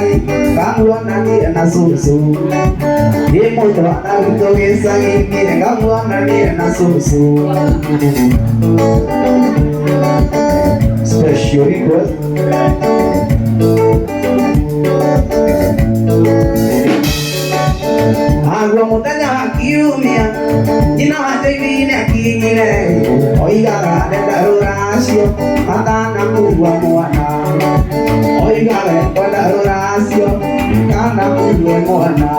sangi kamu nanti na susu di moto na itu sangi kamu nanti na susu special request agua montaña kiumia jina mate vine aquí mire oiga de la oración atana kuwa moana oiga de la oración kana kuwa moana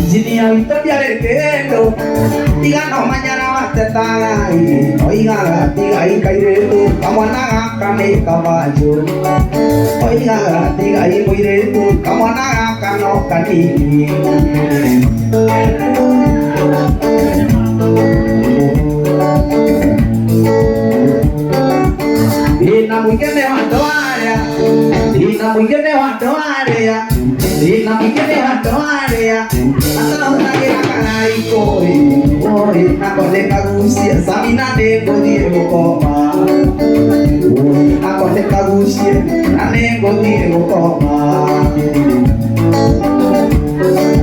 jini ahorita viene queriendo diga no mañana va a estar ahí oiga diga ahí cairé kamu akan kabajo oiga diga ahí muire kamu akan okani Dina mungkin waktu ada Dina mungkin waktu ada ya Dina mungkin waktu ada ya Atau lagi akan naiko oi aku dekat usia samina deko di koma oi aku dekat usia ane go di koma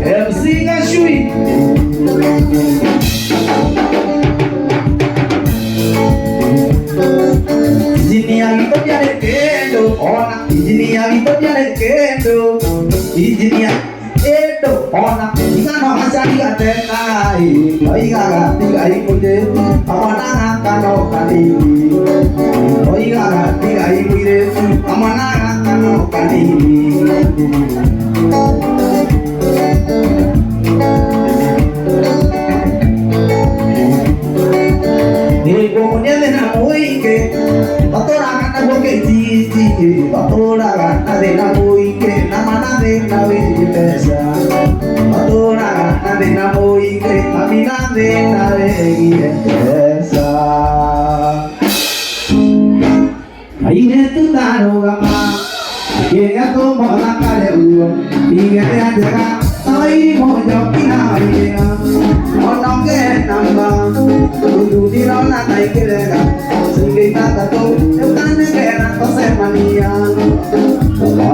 MC Gashui Ijinia itu biar kendo ona ijinia itu biar kendo ijinia itu ona jika nama saya tekai oiga tiga ibu de amana kano kali oiga tiga ibu de amana kano kali Komunia de na muike, patora gana boke titi, patora gana de na muike, namana de na belleza, patora gana de na muike, amina de na belleza. Ahí de tu taro gama, que ya tomo la cara uno, y que ya llega, ay moyo pinaya, ono que namba. Di nona tai kirega singi tata to tane kera to se mania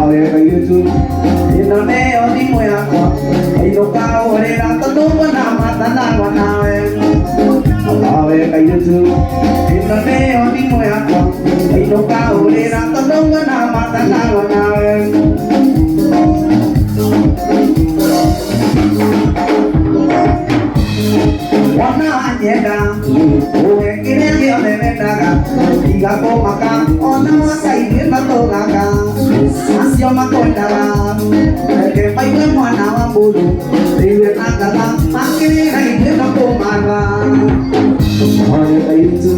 ave kaitu inone odi moya ko ino ka ore ra to no na mata na wanawe ave kaitu inone odi moya ko ino ka ore ra to no na mata na wanawe Wana nyeda, uwe kine kio nevendaga, iga komaka, ona waka ibe matogaga, asio makondaga, eke paiwe mwana wa mbulu, iwe nagala, makini na ibe makomaga. Oye kaitu,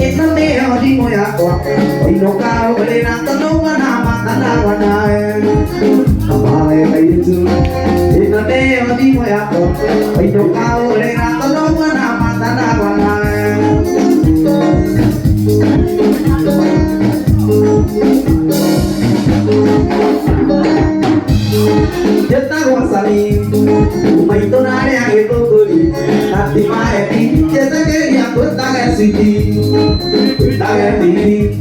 ina neo di moyako, oino ka ule na tono wana matana wanae. Oye kaitu, ina neo di moyako, oino ka ule na tono wana matana wanae. Jeta wasali, umaito nare ageto goli, nati maeti, jeta keria kuta gesiti, kuta gesiti,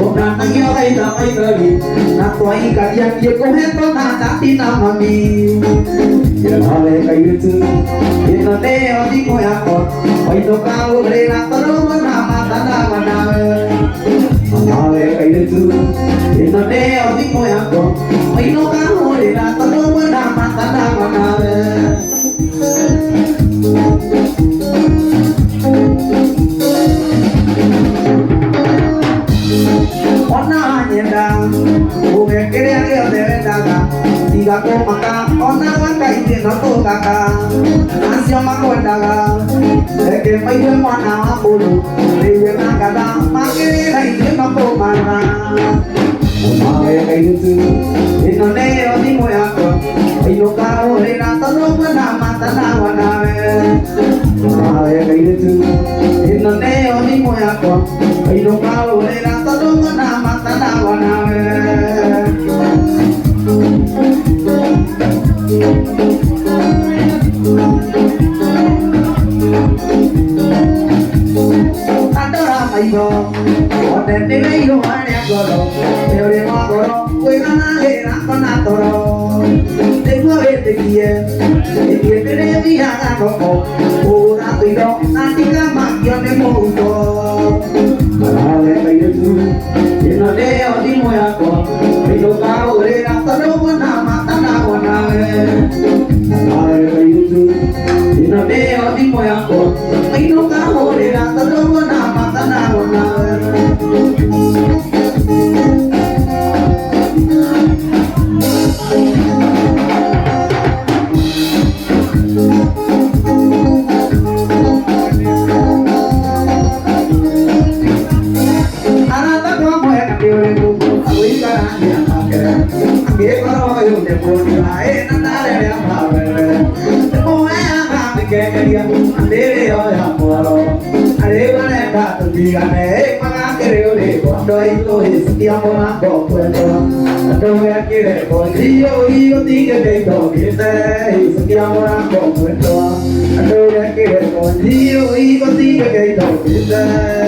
ona tangyo kaita maitari, natwai kadia kia koheto na tati namami, yale kaitu, ina neo di koyako, oito kau rena tono wana matana wanawe, yale kaitu, ina neo di koyako, oito kau rena tono wana matana wanawe. Ona nyenda, uwe kere ageo devendaga, tiga komaka, ona waka ite no togaga, asio makondaga, eke maiwe mwana wa mbulu, iwe nagada, makere na ite no komaga. Omawe kaitu, ino neo di moyako, ino ka ore na tono wana matana wanawe. Omawe kaitu, ino neo di moyako, ino ka ore na tono wana matana wanawe. mai đó còn đèn đi lấy đồ anh em rồi đều đi qua rồi quên nó để nó con nào rồi để mưa về thì kia cái đấy đi hàng có cổ cô đã tùy đó ta chỉ có mặc cho nên mồ cho mà lên bây giờ thì nó đeo đi môi à còn bây giờ cao ở đây là ta đâu có nào mà ta nào còn nào lên bây giờ thì nó đeo đi môi à còn bây giờ cao ở đây là ta đâu có nào mà ta nào còn nào Siamo una coppia, dove a chi le poi io ti che che sei, siamo una coppia, dove a chi le poi io ti che sei.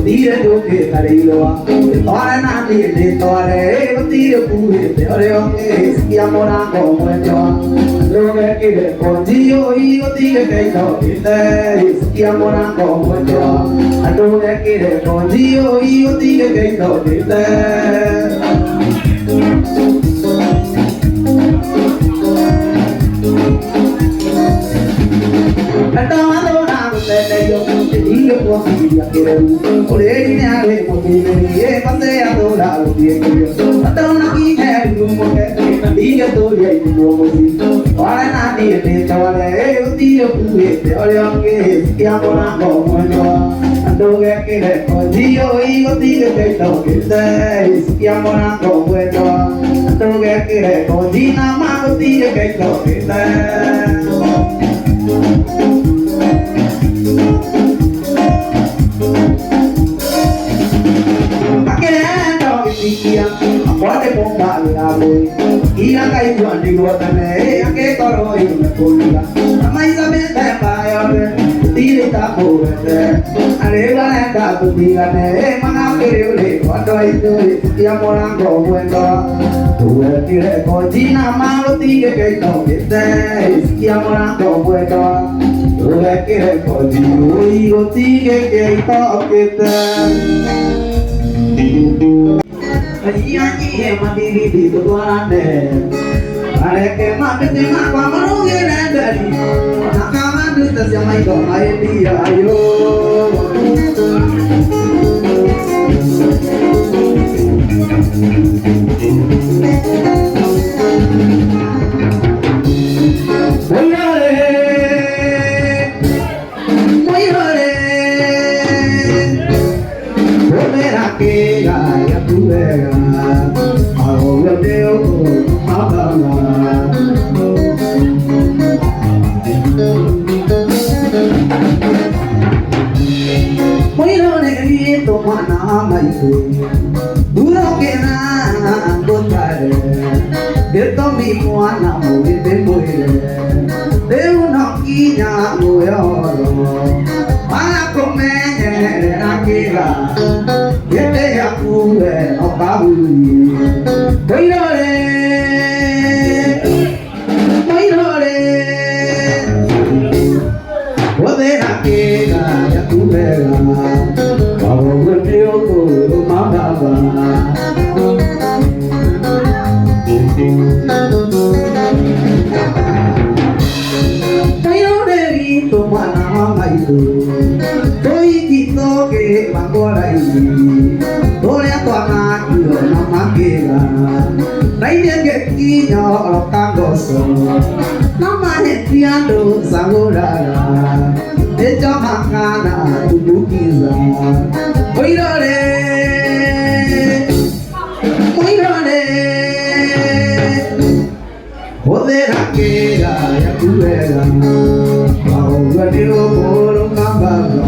Tire do que carilo, ora na de tore, tire pure, te ore che stiamo na come già. Dove che le consiglio io tire che no, te stiamo na come già. Dove che le consiglio io tire che no, te. Pode comprar a boi e a cair do antigo também a que coro e me polia mas a mente é maior tira tá boa a leva é da tudia né mana querer le quando aí tu e a morar com bueno tu é que é codina malo tira que não que e a morar com bueno tu é que é codina e o tira que toque Iyanyi mandiri di tujuannya, mereka mati ngapa menunggu dari, nakaman di tersiamai domai dia ayo. Duro que nada encontraré de todo mi muana muy de muere de una quilla muy oro para comer la quila que te acude no cabuli poder a quila ya tu vela echo makana tubukiza Moirore Moirore Hodera kera ya kubera Maoga dio poro kambaba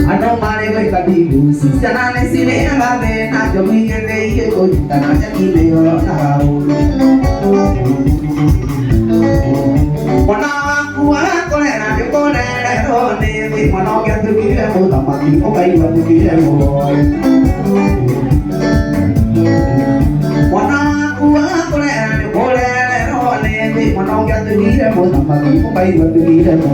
Ano mare we kadibu si sana ne sine ngave na jomi ngene ye ko tana jaki de na Wana kuwa kore na de kore ro ne we mano kya tu ki le mo tamaki o kai wa tu ki le mo Wana kuwa kore na de kore ro ne we mano kya tu ki le mo tamaki o kai wa tu ki le mo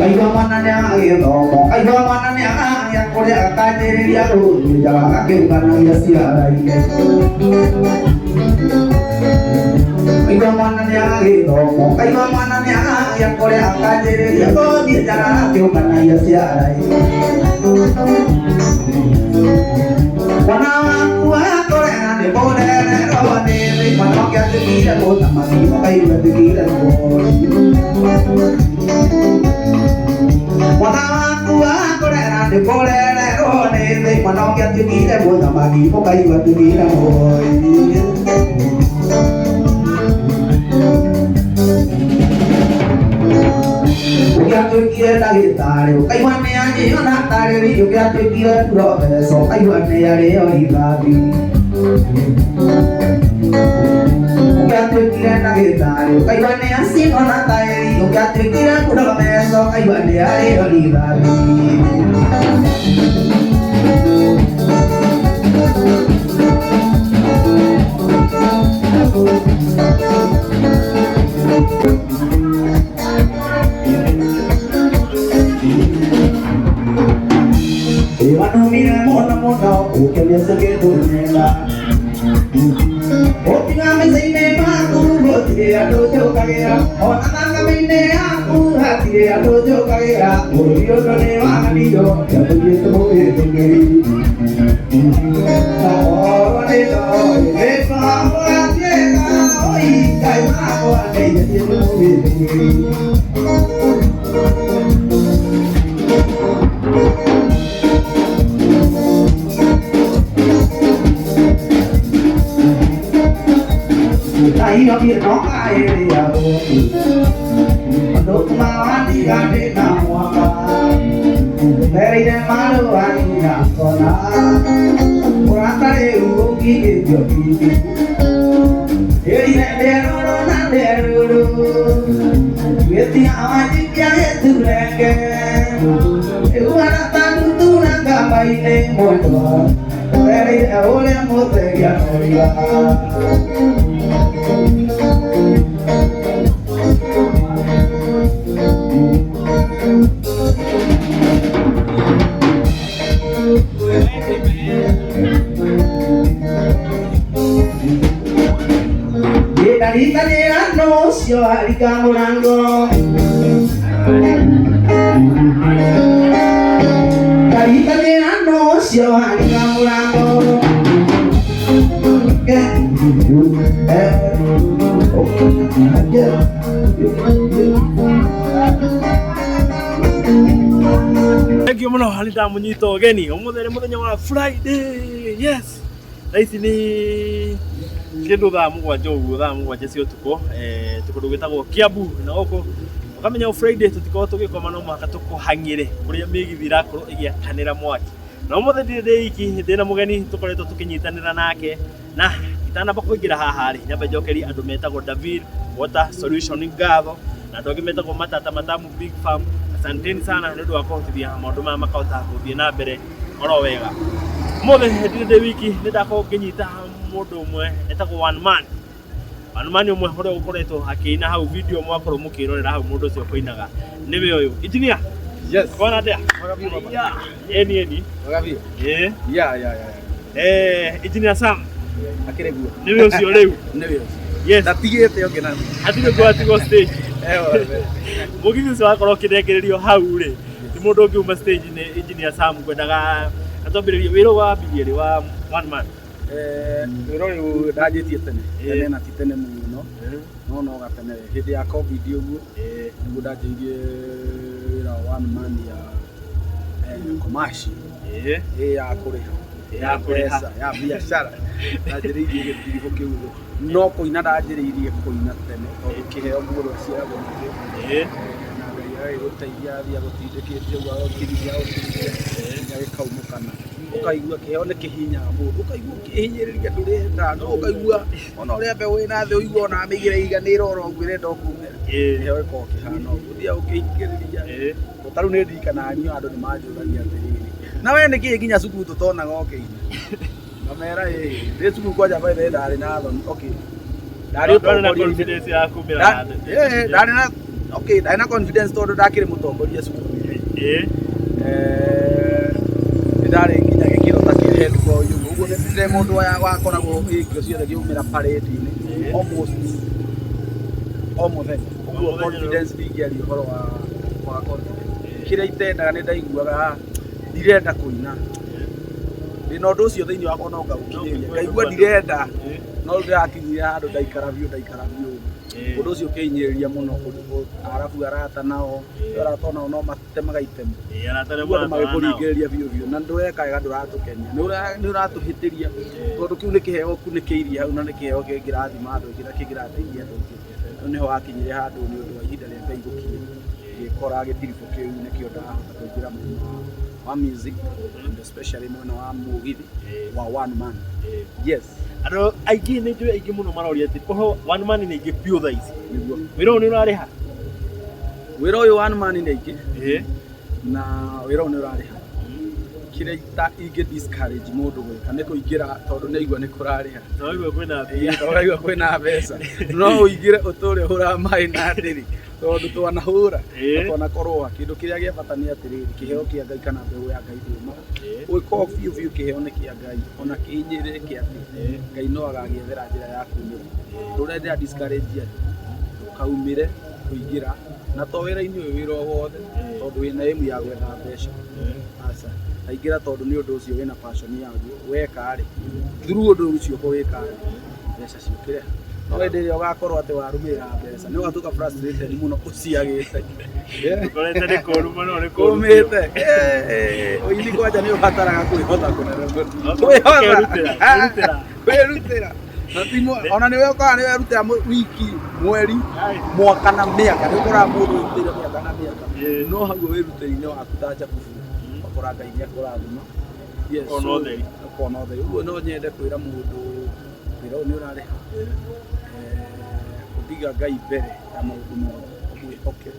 Kai wa mana ne a do kai wa mana ne a ya ko ya ka te ya ro ya ka ke kana ya si a rai Kai wa mana ne a do kai wa mana ne a ya ko ya ka te ya ko ni ya ka ke kana ya si a rai Wana kuwa ko na de bo ne ro ne ma no ya te ki la ko ta ma ki kai wa te ki la ko Wana kuwa kore na de kore ro ne de mano kya tu ki le bo ma ki po kai wa tu ki la boy Kya tu ki la ki ta re kai wa ne a ni na ta re ri kya tu ki la ro so kai wa ne ya re o ri ba bi Kya tu ki la ki ta re kai wa ne a si no na ta re kya tu ki la ro so kai wa ne ya re o ri ba bi Iwano mira mona mona o que me hace que durmiera O tinga me seine ma tu o tire a dojo kagera O nanga me ne a ku ha tire a dojo kagera O rio no ne wa ni yo ya tu ye tu mo ye tu ke O ne do e fa wa ye na o i kai ma o ne ye tu mo ye tu ke Ahí no quiere no cae ya Cuando tu mamá diga de na muaka Pero de malo ani na kona Por antare ugo ki yo ki Eri de no na de ru Veti aji kya tu lenge Eu ana tanto tu na gamai ne moto Pero de ole mo te ya no ya Carita de anuncio, arica morango Carita de anuncio, arica morango Thank you muno halita munyito geni omuthere muthenya wa Friday yes raici ni kindu thaa mugwanja uguo thaa mugwanja cia utuko tukundu gwitagwo Kiambu na guku ukamenya Friday tutiko tugikoma no mwaka tukuhangire kuria migithi irakorwo igiakanira mwaki na umuthe ndiri iki ndina mugeni tukoretwo tukinyitanira nake na itanamba kuingira haha ri nyambe njokeri andu metagwo David Water Solution ngatho na andu angi metagwo Matata Matamu Big Farm asanteni sana nĩ ũndũ wa kũhotithia maũndũ maya makahota gũthiĩ na mbere oro wega. Ũmũthĩ ndĩ wiki nĩ ndakorwo ngĩnyita mũndũ ũmwe etagwo One Man ũmwe ũrĩa ũkoretwo akĩina hau video mwakorwo mũkĩrorera hau mũndũ ũcio kũinaga nĩwe ũyũ engineer. Yes. Kwana ndĩa? Wagabi baba. Eni. Wagabi. Engineer Sam. Akiregua. Nĩwe ũcio rĩu. Nĩwe. Yes. Ndatigĩte onge na. Atige kwatigo stage. Mũgithi ũcio wakorwo ũkĩrengererio hau rĩ. Nĩ mũndũ ũngĩ uma stage nĩ engineer Sam kwendaga atambĩrĩrie wĩra wa bigieri wa One Man. Wĩra ũyũ ndanjĩtie tene na ti tene mũno no gatene hĩndĩ ya covid ũguo nĩguo ndanjĩirie wĩra wa One Man ya commercial ya kũrĩha ya biacara ndanjĩrĩirie gĩtiribũ kĩu no kũina ndanjĩrĩirie kũina tene tondũ kĩheo mũndũ aciaragwo nakĩo na Ngai agĩgũteithia athiĩ agũtindĩkĩte ũguo agũkirithia gĩkaumũkana ũkaigua kĩheo nĩ kĩhinyaga mũndũ ũkaigua ũkĩhinyĩrĩria ndũrenda no ũkaigua ona ũrĩa mbeũ wĩna thĩ ũigua ona mĩigĩre iganĩra oro ũguo ĩrenda ũkumĩra kĩheo gĩkoragwo kĩhana ũguo ũthiaga ũkĩhingĩrĩria tarĩu nĩ ndirikanaga niĩ andũ nĩ manjũragia atĩrĩrĩ na we nĩkĩĩ nginya cukuru tũtonaga ũkĩina ngamera ndĩ cukuru kwanja baitha ndarĩ na thoni ndarĩ na confidence tondũ ndakĩrĩ mũtongoria cukuru ndarĩ nginya gĩkĩro ta kĩa head boy ũguo nĩ mũndũ wakoragwo hĩngio ciothe kĩumĩra parade-inĩ almost o mũthenya ũguo confidence ndingĩaria ũhoro wa confidence kĩrĩa itendaga nĩ ndaiguaga ndirenda kũina ndĩna ũndũ ũcio thĩinĩ wakwa no ngaũkinyĩria ngaigua ndirenda no ndĩrakinyire handũ ndaikara biũ ũndũ ũcio ũkĩhinyĩrĩria mũno arabu arata nao arata nao no matemaga itemu ũguo magĩkũringĩrĩria biũ na ndũreka wega ndũratũkenia nĩ ũratũhĩtĩria tondũ kĩu nĩ kĩheo ũkunĩkĩirie hau na nĩ kĩheo kĩngĩrathima andũ aingĩ na kĩngĩrateithia andũ aingĩ nĩho wakinyire handũ nĩ ũndũ wa ihinda rĩa Ngai gũkinya ngĩkora gĩtiribũ kĩu nĩkĩo ndahota kũingĩra mwena wa music and especially mwena wa mũgithi wa One Man. Yes. Andũ aingĩ nĩ njũĩ aingĩ mũno maroria atĩ ũhoro One Man nĩ aingĩ biũ thaa ici wĩra ũyũ nĩ ũrarĩha wĩra ũyũ One Man nĩ aingĩ na wĩra ũyũ nĩ ũrarĩha kĩrĩa ingĩ discourage mũndũ gwĩka nĩ kũingĩra tondũ nĩaigua nĩ kũrarĩha twaigua kwĩna mbeca no ũingĩre ũtũre ũhũraga maĩ na ndĩri tondũ twanahũra na twanakorwo kĩndũ kĩrĩa gĩa bata nĩ atĩrĩrĩ kĩheo kĩa Ngai kana mbeũ ya Ngai ndĩumaga ũgĩkorwo biũ kĩheo nĩ kĩa Ngai ona kĩhinyĩrĩre kĩa Ngai no agagĩethera njĩra ya kumĩra ndũrenda discourage ũkaumĩre kũingĩra na to wĩra-inĩ ũyũ wĩra o wothe tondũ wĩna ĩmu ya gwetha mbeca aca aingĩra tondũ nĩ ũndũ ũcio wĩna passion yaguo weka-rĩ through ũndũ ũcio ũwĩka-rĩ mbeca ciũkĩre no hĩndĩ ĩrĩa ũgakorwo atĩ warũmĩrĩra mbeca nĩ ũgatuĩka frustrated mũno ũciagĩte ũkorete nĩ kũũru mũno nĩ kũũmĩte ũini kwanja nĩ ũbataraga kwĩhotha kwĩrutĩra na timo ona nĩ ũkoraga nĩ werutĩra wiki mweri mwaka na mĩaka nĩ ũkoraga mũndũ wĩrutĩire mĩaka na mĩaka no hau wĩrutĩri-inĩ waku ta Jakubu ũgakora Ngai nĩ akũrathima ũkona ũtheri ũguo no nyende kwĩra mũndũ wĩra ũyũ nĩ ũrarĩha gũthiga Ngai mbere ya maũndũ mothe ũmwĩhoke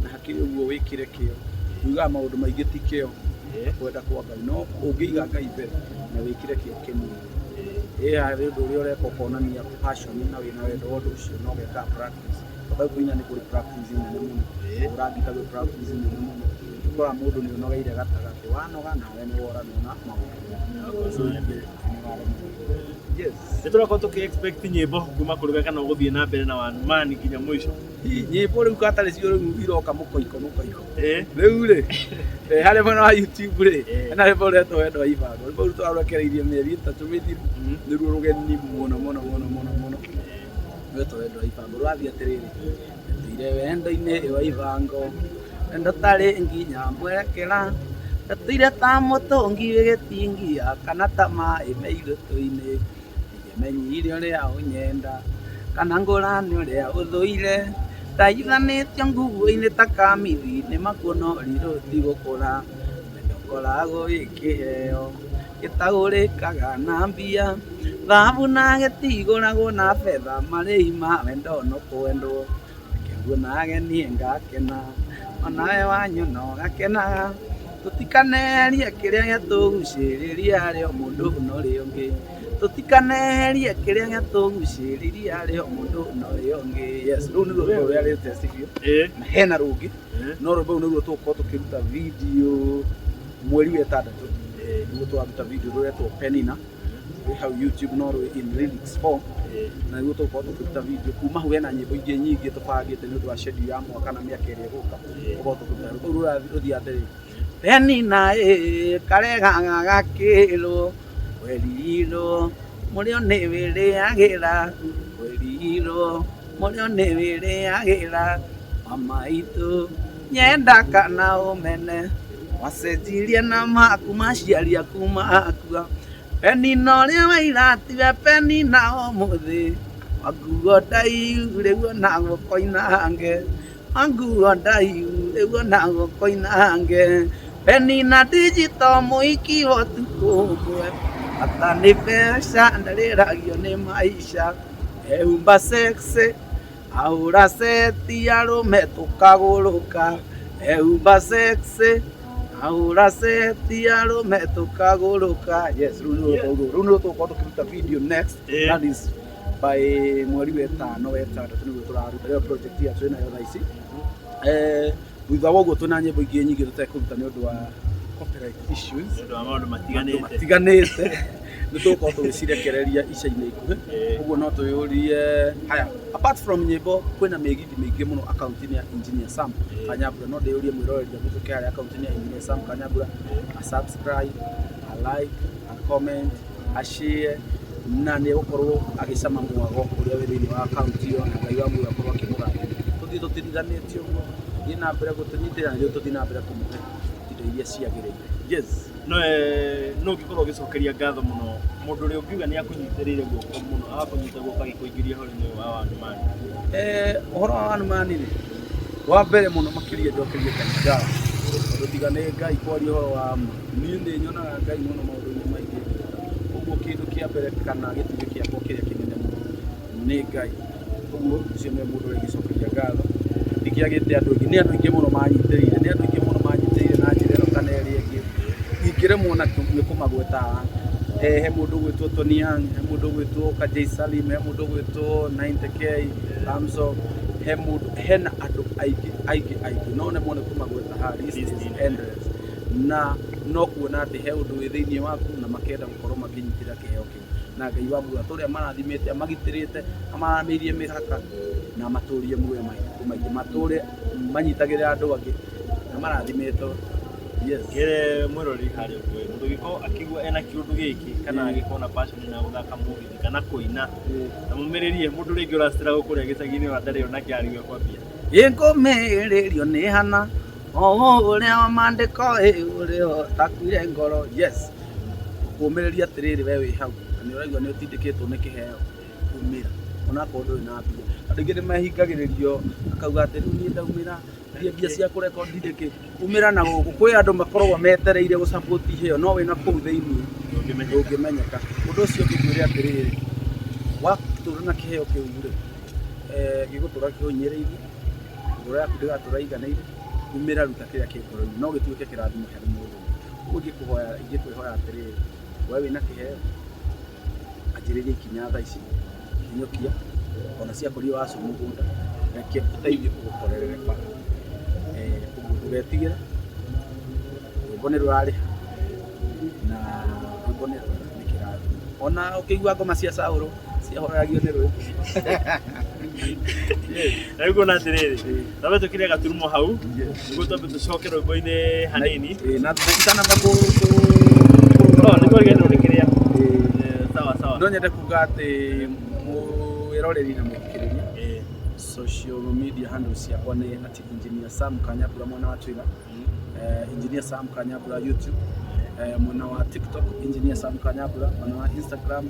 na hakiri ũguo wĩkĩre kĩo ugaga maũndũ maingĩ ti kĩo kwenda kwa Ngai no ũngĩiga Ngai mbere na wĩkĩre kĩo kĩnini harĩ ũndũ ũrĩa ũreka ũkonania passion na wĩna wendo wa ũndũ ũcio no ũgeka practice tondũ kũina nĩ kũrĩ practice nene mũno ũrandika gwĩ practice nene mũno ũkora mũndũ nĩ ũnogeire gatagatĩ wanoga nawe nĩ woranwo na maũndũ. Yes. Nĩtũrakorwo tũkĩ-expect nyĩmbo kuma kũrĩ we kana ũgũthiĩ na mbere na One Man nginya mũico. Nyĩmbo rĩu katarĩ cio rĩu iroka mũkoiko. Rĩu-rĩ harĩ mwena wa YouTube rĩ hena rwĩmbo rũretwo Wendo wa Ibango. Rwĩmbo rũu tũrarwekereirie mĩeri 3 mĩthiru nĩruo rũgeni mũno rwĩtwo Wendo wa Ibango rũrathiĩ atĩrĩrĩ tũire wendo-inĩ wa Ibango wendo tarĩ nginya mwekera tũire ta mũtũngi wĩgĩtingia kana ta maĩ me irũtũ-inĩ ingĩmenyire ũrĩa ũnyenda kana ngũrani ũrĩa ũthũire taithanĩtio nguo-inĩ ta kamithi nĩ makuonori rũtigũkũra wendo ũkoragwo wĩ kĩheo gĩtagũrĩkaga na mbia thahabu na gĩtigũragwo na betha marĩhi ma wendo no kwendwo nguona ageni ngakena onawe wanyu no gakenaga tutikanerie kiria gĩtũgucĩrĩria rĩo mũndũ no rĩongĩ tutikanerie kiria gĩtũgucĩrĩria rĩo mũndũ no rĩongĩ. Yes, rũu nĩruo rwĩmbo rũrĩa rĩtestigio na hena rũngĩ no rwĩmbo rũu nĩruo tũgũkorwo tũkĩruta video mweri wa ĩtandatũ. Nĩguo tũraruta video rũretwo Penina rwĩ hau YouTube no rwĩ in lyrics form na nĩguo tũgũkorwo tũkĩruta video kuma hau hena nyĩmbo ingĩ nyingĩ tũbangĩte nĩ ũndũ wa schedule ya mwaka na mĩaka ĩrĩa ĩgũka tũgũkorwo tũkĩruta rũu rũthiĩ atĩrĩrĩ Penina karegaga gakĩrwo werirwo mũrĩo nĩ wĩrĩagĩra werirwo mũrĩo nĩ wĩrĩagĩra mama itũ nyenda kana ũmene wacenjirie na maku maciari aku makua Penina ũrĩa wa ira tiwe Penina ũmũthĩ wanguo ndaihu rĩu na guoko-inange wanguo ndaihu rĩu na guoko-inange Penina digital mũiki ũtukũ ũmwe ata nĩ mbeca ndarĩragio nĩ maica ehumba sexy ahũra seti arũme tũkagũrũka ehumba sexy ahũra seti arũme tũkagũrũka. Yes, rũu nĩruo tũgũkorwo tũkĩruta video next. That is by mweri wa ĩtano wa ĩtandatũ nĩguo tũraruta rĩo project ya twĩnayo thaa ici. Thutha wa ũguo twĩna nyĩmbo ingĩ nyingĩ tũtekũruta nĩ ũndũ wa copyright issues, nĩ ũndũ wa maũndũ matiganĩte nĩ tũgũkorwo tũgĩcirekereria ica-inĩ ikuhĩ, ũguo no twĩyũrie. Haya, apart from nyĩmbo kwĩna mĩgithi mĩingĩ mũno akaunti-inĩ ya Engineer Sam Kanyambura. No ndĩyũrie mwĩroreria mũtũke harĩa akaunti-inĩ ya Engineer Sam Kanyambura a subscribe, a like, a comment, a share na nĩ gũkorwo agĩcama mwago ũrĩa wĩ thĩinĩ wa akaunti ĩyo na Ngai wa muoyo akorwo akĩmũrathima. Tũthiĩ tũtiriganĩtie ũguo, thiĩ na mbere gũtũnyitĩrĩra na rĩu tũthiĩ na mbere kũmũhe indo iria ciagĩrĩire. Yes, no ũngĩkorwo ũgĩcokeria ngatho mũno mũndũ ũrĩa ũngiuga nĩ akũnyitĩrĩire guoko mũno agakũnyita guoko agĩkũingĩria ũhoro-inĩ wa Wanumani. Ũhoro wa Wanumani rĩ, wa mbere mũno makĩria njokerie Ngai ngatho tondũ tiga nĩ Ngai kwaria ũhoro wa ma. Niĩ nĩ nyonaga Ngai mũno maũndũ-inĩ maingĩ, ũguo kĩndũ kĩa mbere kana gĩtugĩ kĩakwa kĩrĩa kĩnene mũno nĩ Ngai. Ũguo ũcio nĩ mũndũ ũrĩa ũngĩcokeria ngatho. Ndikĩagĩte andũ aingĩ, nĩ andũ aingĩ mũno manyitĩrĩire, nĩ andũ aingĩ mũno manyitĩrĩire na njĩra ĩno kana ĩrĩa ĩngĩ. Ingĩremwo na nĩ kũmagweta haha. He mũndũ ũgwĩtwo Tony Young, he mũndũ ũgwĩtwo Kajay Salim, he mũndũ ũgwĩtwo 90K Ramso, hena andũ aingĩ no nemwo nĩ kũmagweta haha. List is endless. Na no kuona atĩ he ũndũ wĩ thĩinĩ waku na makenda gũkorwo makĩnyitĩrĩra kĩheo kĩu. Na Ngai wa muoyo atũrĩa marathimĩte amagitĩrĩte amaramĩirie mĩhaka na matũrie muoyo maingĩ matũre manyitagĩrĩra andũ angĩ na marathimĩtwo. Yes, mwĩroreri harĩa ũguo mũndũ ũngĩkorwo akĩigua ena kĩũndũ gĩkĩ kana angĩkorwo na passion na gũthaka mũgithi kana kũina na mũmĩrĩrie mũndũ rĩngĩ ũracitĩra gũkũrĩa gĩcagi-inĩ wa ndarĩ ona kĩarigio kwambia ngũmĩrĩrio nĩ hana o ũrĩa wamandĩko ũrĩa takuire ngoro. Yes, kũmĩrĩria atĩrĩrĩ we wĩ hau na nĩ ũraigua nĩ ũtindĩkĩtwo nĩ kĩheo umĩra onakorwo ndũrĩ na mbia. Andũ aingĩ nĩ mahingagĩrĩrio akauga atĩ rĩu niĩ ndaumĩra mbia cia kũrekondi ndĩkĩ umĩra na gũkũ. Kwĩ andũ makoragwo metereire gũcapoti heo no wĩna kũu thĩinĩ ndũngĩmenyeka. Ũndũ ũcio ngĩkwĩre atĩrĩrĩ, watũra na kĩheo kĩu rĩ gĩgũtũra kĩũnyĩrĩirie ngoro yaku ndĩgatũra iganĩire. Umĩra ruta kĩrĩa kĩ ngoro-inĩ no gĩtuĩke kĩrathimo harĩ mũndũ. Ũguo ingĩkwĩhoya atĩrĩrĩ, we wĩna kĩheo anjĩrĩria ikinya thaa ici, kinyũkia ona ciakũria wacu mũgũnda reke ũteithie kũgũkorerere bara. Ũguo ndũgetigĩre, rwĩmbo nĩ rũrarĩha na rwĩmbo nĩ kĩrathimo. Ona ũkĩigua ngoma cia Saũlũ ciahoreragio nĩ rwĩmbo. Rĩu kuona atĩrĩrĩ, twabe tũkĩrĩa gaturumo hau nĩguo twambe tũcoke rwĩmbo-inĩ hanini na itanamba nĩtwarigania rũrĩkĩrĩa. Sawa no nyende kuga atĩ mwĩroreri na mwĩkĩrĩria social media handles ciakwa nĩ @Engineer Sam Kanyambura mwena wa Twitter, Engineer Sam Kanyambura YouTube, mwena wa TikTok Engineer Sam Kanyambura, mwena wa Instagram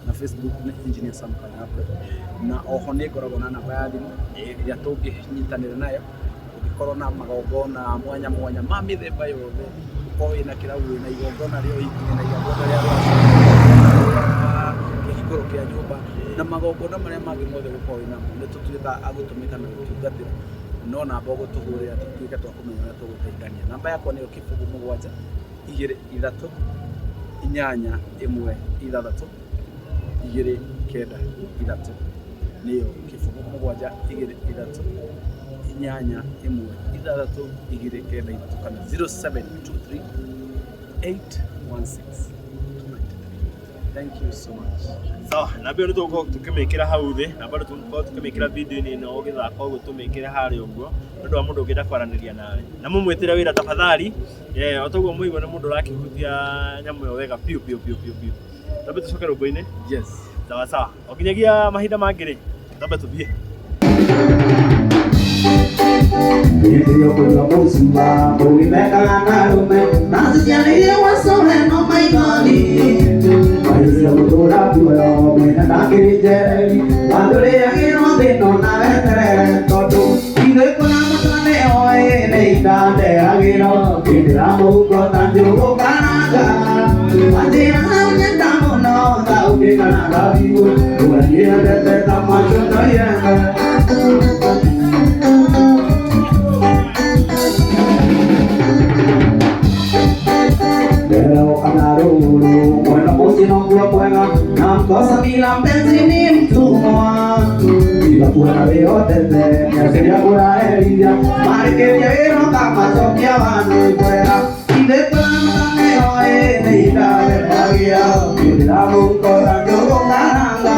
na Facebook nĩ Engineer Sam Kanyambura. Na oho nĩ ngoragwo na namba ya thimũ ĩrĩa tũngĩnyitanĩra nayo ũngĩkorwo na magongona mwanya mwanya ma mĩthemba yothe. Ũkorwo wĩna kĩrabu, wĩna igongona rĩa ũhiki, wĩna igongona rĩa rũracio, kĩhingũro kĩa nyũmba na magongona marĩa mangĩ mothe gũkorwo wĩnamo, nĩ tũtuĩkaga a gũtũmĩka na gũtungatĩra no namba ũgũtũhũrĩra tũtuĩke twa kũmenya ũrĩa tũgũteithania. Namba yakwa nĩyo 0723 nĩyo 0723 kana 0723 816 Thank you so much. Sawa, na bado tuko tukimekira hau thi, na bado tuko tukimekira video ni no githaka uguo tumekira hari uguo. Ndu wa mundu ungenda kwaraniria nawe. Na mumwitire wira tafadhali. Otaguo muigwa ni mundu rakihutia nyamu yo wega piu. Tabe tucoke rumbo-ini. Yes. Sawa. Okinyagia mahinda mangiri. Tabe tuthie. Yo puedo consumar, voy a ganarme. Más ya le llevo a sobre no my money. País de cultura puro, me da que llegue. Cuando le llegue no de no nada todo. Y de con la mano de hoy, neita de aguero, que te damos con tanto canaga. Ante la noche estamos no, da que canaga vivo. Tu día de te tamacho no llega. Pero canaruru, bueno pues si no juega, no cosa ni la benzina ni fumo. Y la pura de otete, me sería pura herida, madre que quiero cama sopia van y fuera. Y de planta me oe, neita de magia, y le damos un corazón con naranja.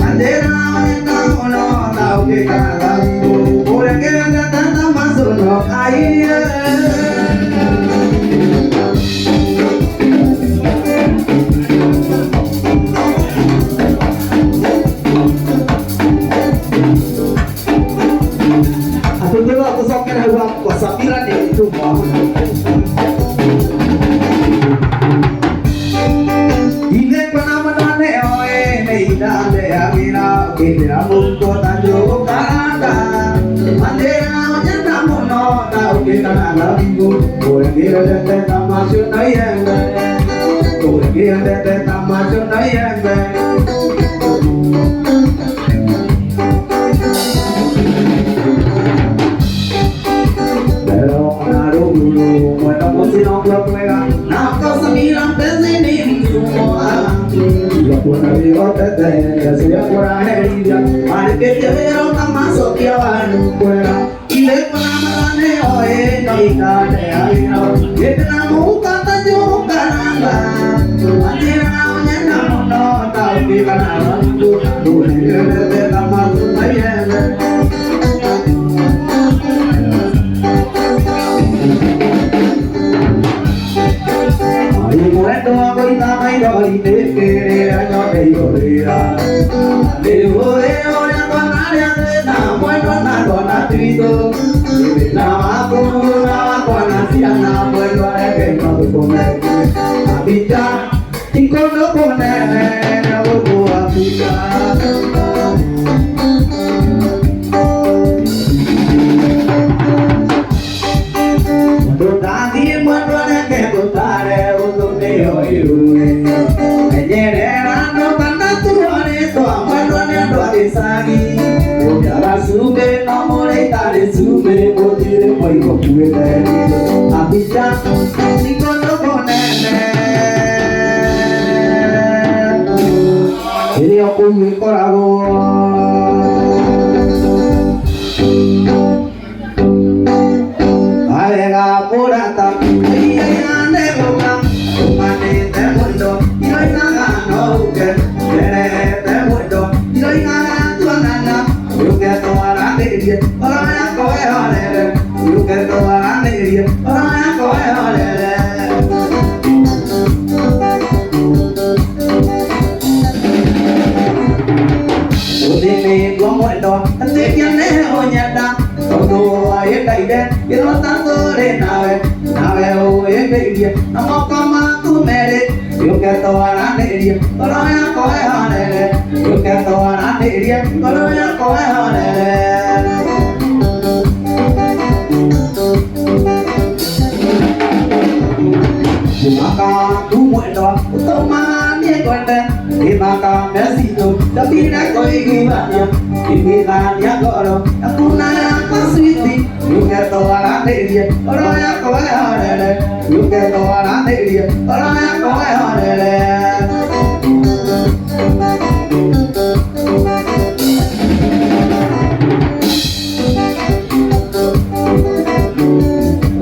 Andera estamos no, dao que cada vivo, por el que anda tanta más uno, ahí aku sokir huang kuasa piran di rumah. Ini penama dane oe neida de amina kita mungko tanjung karanda. Mandera nyata mono tau kita nala bingung. Boleh kira dete tamasuk nayang. Boleh kira dete tamasuk nayang. Bueno, pues si no juega, no cosa mira, pensé ni fumo. Yo por arriba te sería por herida, para que te veo tan más que van fuera. Y de por la mano hoy no hay nada ahí no. Que te la muca tan yo caramba. Andera mañana no tal que ganaba tú le de la mano ahí. Muerto a coita mai dori te que año de llorera. De rodeo ya con área de na muerto na con atrito. De na con anciana muerto a que no comer. Habita y con no poner na vuelvo a picar. Cuando nadie muerto a que contar Enyererano kana tuoneto amwelwaneto alisagi Ujala sube no moleitare sube Odire moiko kuele Abija nikono konene Iri okumi korago Alega purata Iya ande boka Manete mundo y no hay nada no que te mundo y no hay nada tu nana yo que toda la alegría para me coge olere yo que toda la alegría para me coge olere Udine gua muerto ante que ane oñata todo hay caide y no tanto de nave oye que no mo cama tu mere yo que toda la alegría pero ya coge olere yo que toda la alegría pero ya coge olere maka tu muerto toma mi cuenta y maka besito tapi na koi gimana y mi gania goro aku na pasito Look at the one I did you, but I am going on it. Look at the one I did you, but I am going on it.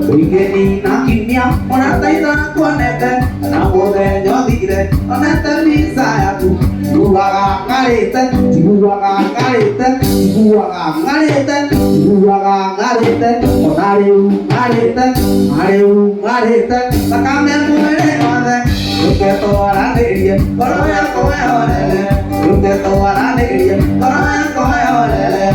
We get in a kinia, on a tight connected, and I will then your leader, on a desire to. Buah ngarita, buah ngarita, buah ngarita, buah ngarita, mariu ngarita, mariu ngarita, takame muere mane, luke toara deria, koroya koe orele, luke toara deria, koroya koe orele.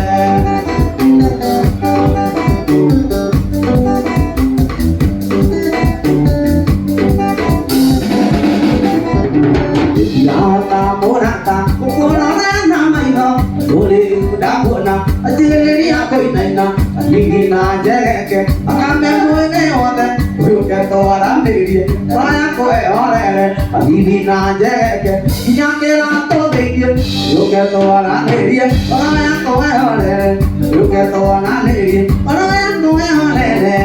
Yata morata, kukurana namaino, dole udah buona, ajeri aku inaina, ningina jeke, akame muene ote, ruke toara deria, raya koe orele, ningina jeke, nyake rato deria, ruke toara deria, raya koe orele, ruke toara deria, raya koe orele.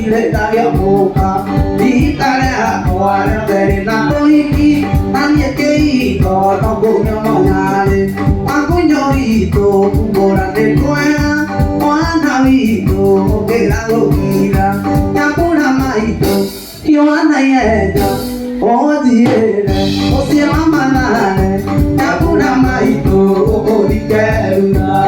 Ile taya muka di taya kuara dari nakoiki tanya kei ko tonggonya monyale aku nyori itu kuburan de koea wana itu kira kira nyapura itu kiwana yeja ojiere osia manane nyapura itu odikeruna.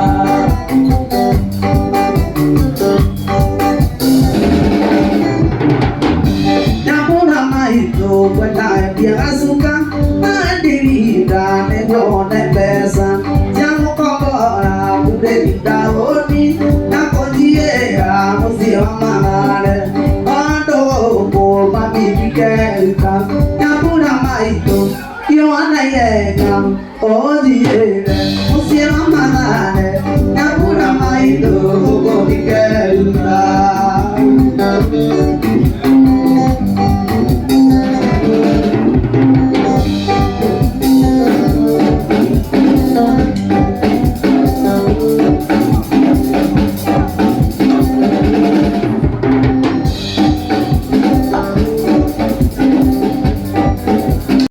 Itu benar dia suka mandiri dan ego dan besa jangan kau udah didahului nak dia mesti amanah ando por mami dikelkan nyapu nama itu kiwana yekam oh dia mesti amanah nyapu nama itu